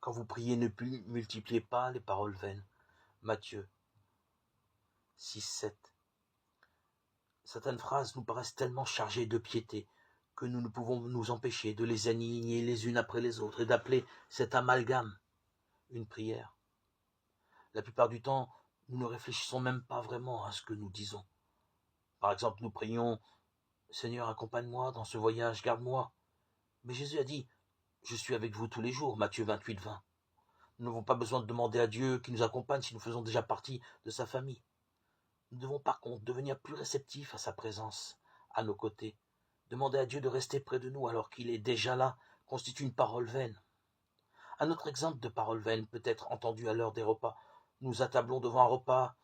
Quand vous priez, ne multipliez pas les paroles vaines. Matthieu 6, 7. Certaines phrases nous paraissent tellement chargées de piété que nous ne pouvons nous empêcher de les aligner les unes après les autres et d'appeler cet amalgame une prière. La plupart du temps, nous ne réfléchissons même pas vraiment à ce que nous disons. Par exemple, nous prions « Seigneur, accompagne-moi dans ce voyage, garde-moi ». Mais Jésus a dit « Je suis avec vous tous les jours », Matthieu 28, 20. Nous n'avons pas besoin de demander à Dieu qu'il nous accompagne si nous faisons déjà partie de sa famille. Nous devons par contre devenir plus réceptifs à sa présence, à nos côtés. Demander à Dieu de rester près de nous alors qu'il est déjà là constitue une parole vaine. Un autre exemple de parole vaine peut être entendu à l'heure des repas. Nous attablons devant un repas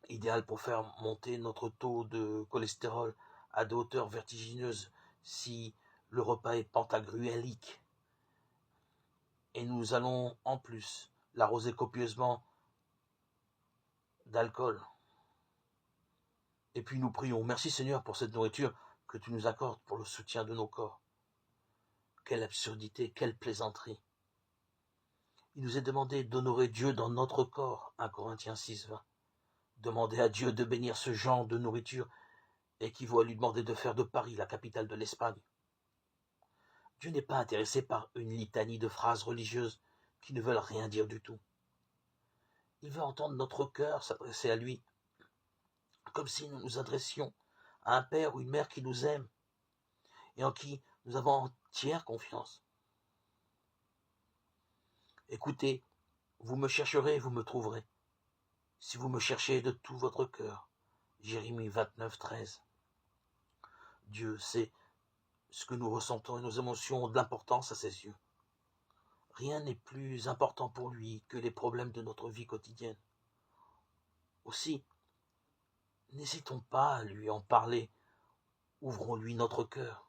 idéal pour faire monter notre taux de cholestérol à des hauteurs vertigineuses si le repas est pantagruélique. Et nous allons en plus l'arroser copieusement d'alcool. Et puis nous prions, merci Seigneur pour cette nourriture que tu nous accordes pour le soutien de nos corps. Quelle absurdité, quelle plaisanterie. Il nous est demandé d'honorer Dieu dans notre corps, 1 Corinthiens 6, 20. Demander à Dieu de bénir ce genre de nourriture équivaut à lui demander de faire de Paris la capitale de l'Espagne. Dieu n'est pas intéressé par une litanie de phrases religieuses qui ne veulent rien dire du tout. Il veut entendre notre cœur s'adresser à lui, comme si nous nous adressions à un père ou une mère qui nous aime et en qui nous avons entière confiance. Écoutez, vous me chercherez et vous me trouverez, si vous me cherchez de tout votre cœur. Jérémie 29, 13. Dieu sait ce que nous ressentons et nos émotions ont de l'importance à ses yeux. Rien n'est plus important pour lui que les problèmes de notre vie quotidienne. Aussi, n'hésitons pas à lui en parler. Ouvrons-lui notre cœur.